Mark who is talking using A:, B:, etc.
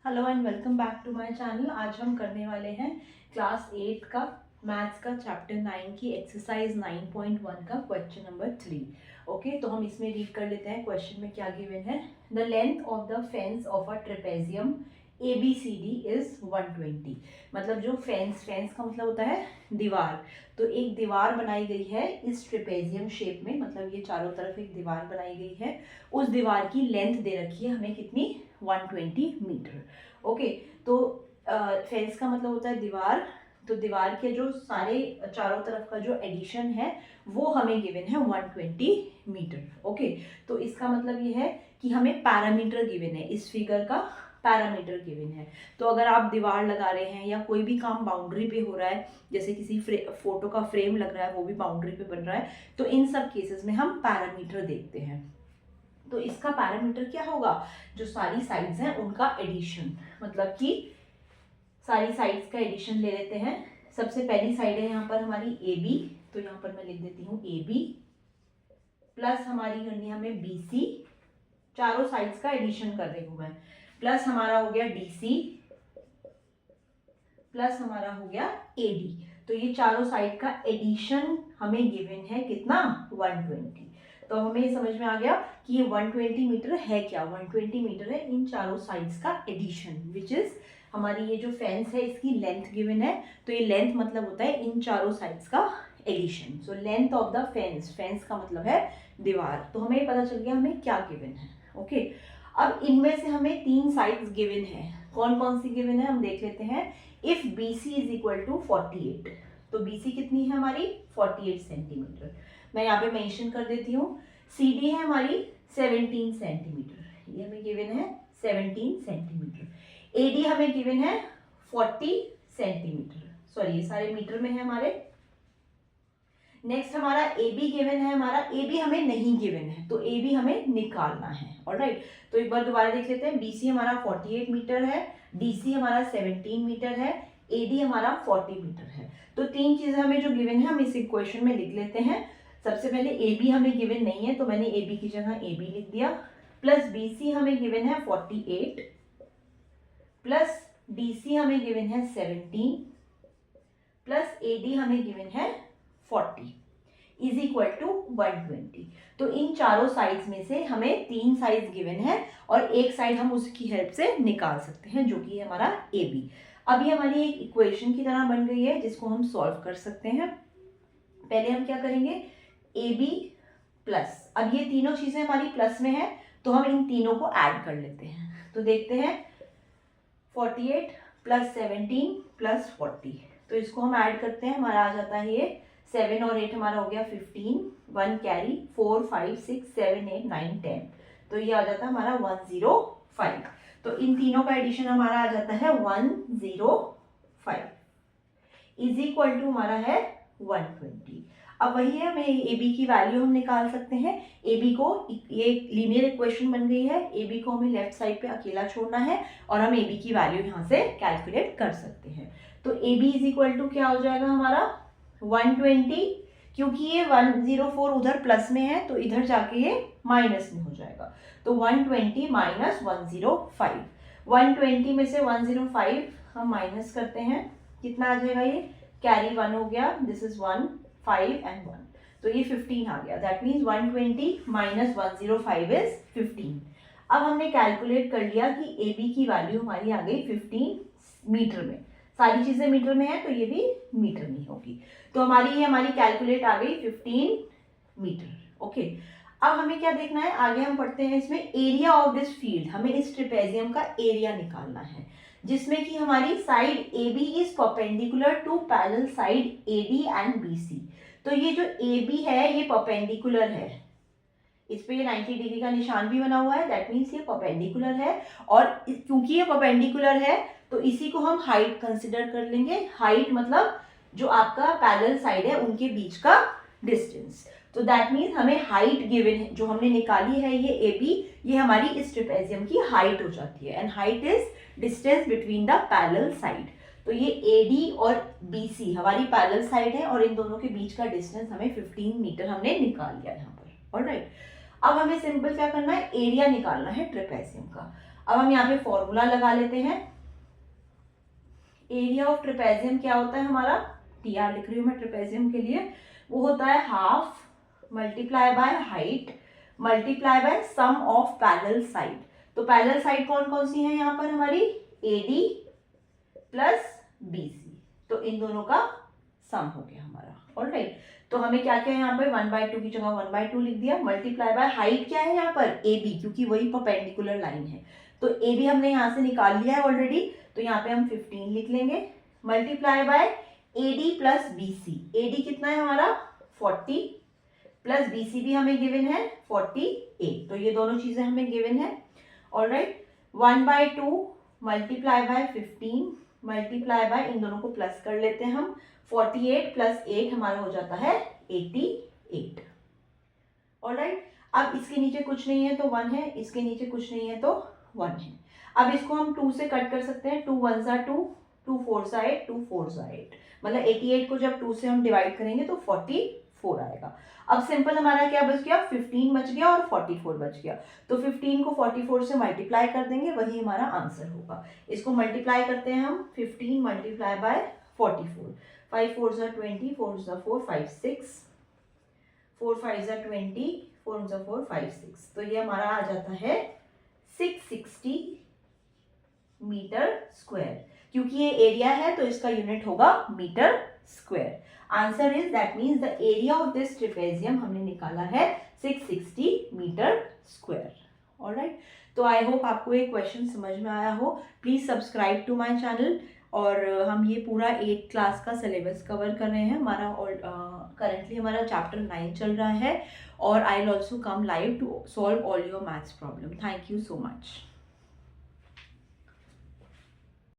A: Hello and welcome back to my channel. आज हम करने वाले हैं क्लास 8 का मैथ्स का चैप्टर 9 की एक्सरसाइज 9.1 का क्वेश्चन नंबर 3। ओके, तो हम इसमें रीड कर लेते हैं। क्वेश्चन में क्या गिवन है? The length of the fence of a trapezium ABCD is 120। मतलब जो फेंस का मतलब होता है दीवार। तो एक दीवार बनाई गई है इस ट्रेपेजियम शेप में, मतलब ये चारों तरफ एक दीवार बनाई गई है। उस दीवार की लेंथ दे रखी है हमें कितनी? 120 मीटर। ओके, तो फेंस का मतलब होता है दीवार। तो दीवार के जो सारे चारों तरफ का जो एडिशन है वो हमें गिवन है 120 मीटर। ओके, तो इसका मतलब ये है कि हमें पैरामीटर गिवन है, इस फिगर का पैरामीटर गिवन है। तो अगर आप दीवार लगा रहे हैं या कोई भी काम बाउंड्री पे हो रहा है, जैसे किसी फोटो का फ्रेम लग रहा है वो भी बाउंड्री पे बन रहा है, तो इन सब केसेस में हम पैरामीटर देखते हैं। तो इसका पैरामीटर क्या होगा? जो सारी साइड्स हैं उनका एडिशन, मतलब कि सारी साइड्स का एडिशन ले लेते हैं। सबसे पहली साइड है यहाँ पर हमारी AB, तो यहाँ पर मैं लिख देती हूँ AB प्लस हमारी करनी है हमें BC, चारों साइड्स का एडिशन कर रही हूँ मैं, प्लस हमारा हो गया DC प्लस हमारा हो गया AD। तो ये चारों साइड का एडिशन हमें गिवन है कितना? 120। तो हमें ये समझ में आ गया कि ये 120 मीटर है क्या? 120 मीटर है इन चारों साइड्स का एडिशन, विच इज हमारी ये जो फेंस है इसकी लेंथ गिवन है। तो ये लेंथ मतलब होता है इन चारों साइड्स का addition. So length of the fence का मतलब है दीवार। तो हमें पता चल गया हमें क्या गिवन है। ओके, अब इनमें से हमें तीन साइड्स गिवन है। कौन कौन सी गिवन है हम देख लेते हैं। If BC is equal to 48, तो BC कितनी है हमारी? 48 सेंटीमीटर। मैं यहाँ पे मेंशन कर देती हूँ। CD है हमारी 17 सेंटीमीटर, ये हमें गिवन है 17 सेंटीमीटर। AD हमें गिवन है 40 सेंटीमीटर। सॉरी, ये सारे मीटर में है हमारे। नेक्स्ट हमारा AB गिवन है, हमारा AB हमें नहीं गिवन है, तो AB हमें निकालना है। ऑलराइट, तो एक बार दोबारा देख लेते हैं। BC हमारा 48 मीटर है, DC हमारा 17 मीटर है, AD हमारा 40 मीटर है। तो तीन चीजें हमें जो गिवन है हम इस इक्वेशन में लिख लेते हैं। सबसे पहले AB हमें गिवन नहीं है, तो मैंने AB की जगह AB लिख दिया, प्लस BC हमें गिवन है 48 प्लस DC हमें गिवन है 17 प्लस AD हमें गिवन है 40 इज इक्वल टू 120। तो इन चारों साइड्स में से हमें तीन साइड्स गिवन है और एक साइड हम उसकी हेल्प से निकाल सकते हैं, जो कि है हमारा AB। अभी हमारी एक इक्वेशन की तरह बन गई है जिसको हम सॉल्व कर सकते हैं। पहले हम क्या करेंगे, AB प्लस, अब ये तीनों चीजें हमारी प्लस में है तो हम इन तीनों को ऐड कर लेते हैं। तो देखते हैं 48 प्लस 17 प्लस 40, तो इसको हम ऐड करते हैं। हमारा आ जाता है ये 7 और 8 हमारा हो गया 15, 1 कैरी, 4 5 6 7 8 9 10, तो ये आ जाता है हमारा 105। तो इन तीनों का एडिशन हमारा आ जाता है 105 इज इक्वल टू हमारा है 120। अब वही है, हमें AB की वैल्यू हम निकाल सकते हैं। AB को, ये लीनियर इक्वेशन बन गई है, AB को हमें लेफ्ट साइड पे अकेला छोड़ना है और हम AB की वैल्यू यहाँ से कैलकुलेट कर सकते हैं। तो AB इज इक्वल टू क्या हो जाएगा हमारा 120, क्योंकि ये 104 उधर प्लस में है तो इधर जाके ये माइनस में हो जाएगा। तो 120 माइनस 105, 120 में से 105 हम माइनस करते हैं, कितना आ जाएगा? ये कैरी 1 हो गया, दिस इज 1 5 एंड 1, तो ये 15 आ गया। That means 120 minus 105 is 15। अब हमने कैलकुलेट कर लिया कि AB की वैल्यू हमारी आ गई 15 मीटर में। सारी चीजें मीटर में है तो ये भी मीटर में होगी। तो हमारी कैलकुलेट आ गई 15 मीटर। ओके, अब हमें क्या देखना है, आगे हम पढ़ते हैं इसमें एरिया ऑफ दिस फील्ड। हमें इस ट्रेपेजियम का एरिया निकालना है, जिसमें कि हमारी side AB is perpendicular to parallel side AD and BC। तो ये जो AB है ये परपेंडिकुलर है, इस पे ये 90 डिग्री का निशान भी बना हुआ है, दैट मीन्स ये परपेंडिकुलर है। और क्योंकि ये परपेंडिकुलर है तो इसी को हम हाइट कंसिडर कर लेंगे। हाइट मतलब जो आपका पैरेलल साइड है उनके बीच का डिस्टेंस। तो दैट मीन्स हमें हाइट गिवन है, जो हमने निकाली है ये AB, ये हमारी इस ट्रेपेजियम की हाइट हो जाती है। And height is distance between the parallel side. तो ये AD और BC हमारी पैरेलल साइड है और इन दोनों के बीच का डिस्टेंस हमें 15 मीटर हमने निकाल लिया यहाँ पर। ऑलराइट, अब हमें सिंपल क्या करना है, एरिया निकालना है ट्रेपेजियम का। अब हम यहाँ पे फॉर्मूला लगा लेते हैं। एरिया ऑफ ट्रेपेजियम क्या होता है हमारा, TR लिख रही हूँ मैं ट्रेपेजियम के लिए, वो होता है half multiply by height multiply by sum of parallel side. तो पैरेलल साइड कौन कौन सी है यहाँ पर हमारी, AD प्लस BC, तो इन दोनों का सम हो गया हमारा। ऑलराइट, तो हमें क्या क्या है यहाँ पर 1/2 की जगह 1/2 लिख दिया, मल्टीप्लाई बाय हाइट क्या है यहाँ पर AB, क्योंकि वही परपेंडिकुलर लाइन है, तो AB हमने यहाँ से निकाल लिया है ऑलरेडी, तो यहाँ पे हम 15 लिख लेंगे, multiply by AD plus BC। AD कितना है हमारा 40 प्लस BC भी हमें गिवन है 48, तो ये दोनों चीजें हमें गिवन है। Alright, 1/2 multiply by 15 multiply by, इन दोनों को प्लस कर लेते हैं हम, 48 प्लस 8 हमारा हो जाता है 88। ऑलराइट, अब इसके नीचे कुछ नहीं है तो 1 है, इसके नीचे कुछ नहीं है तो 1 है। अब इसको हम 2 से कट कर सकते हैं, 2 1 सा 2, 2 4 सा 8, 2 4 सा 8, मतलब 88 को जब 2 से हम डिवाइड करेंगे तो 44 आएगा। अब सिंपल हमारा क्या बच गया, 15 बच गया और 44 बच गया, तो 15 को 44 से मल्टीप्लाई कर देंगे, वही हमारा आंसर होगा। इसको मल्टीप्लाई करते हैं हम, 15 मल्टीप्लाई बाय 44, 5 4 सा 20, 4 सा 4 5 6, 4 5 सा 20, 4 सा 4 5 6, तो ये हमारा आ जाता है 660 मीटर स्क्वायर। क्योंकि ये एरिया है तो इसका यूनिट होगा metre square. Answer is that means the area of this trapezium हमने निकाला है 660 मीटर स्क्वायर। ऑलराइट, तो आई होप आपको ये क्वेश्चन समझ में आया हो। Please subscribe to my channel, और हम ये पूरा 8th क्लास का सिलेबस कवर कर रहे हैं। हमारा करंटली हमारा चैप्टर 9 चल रहा है, और I will also come live to solve all your maths problem. Thank you so much.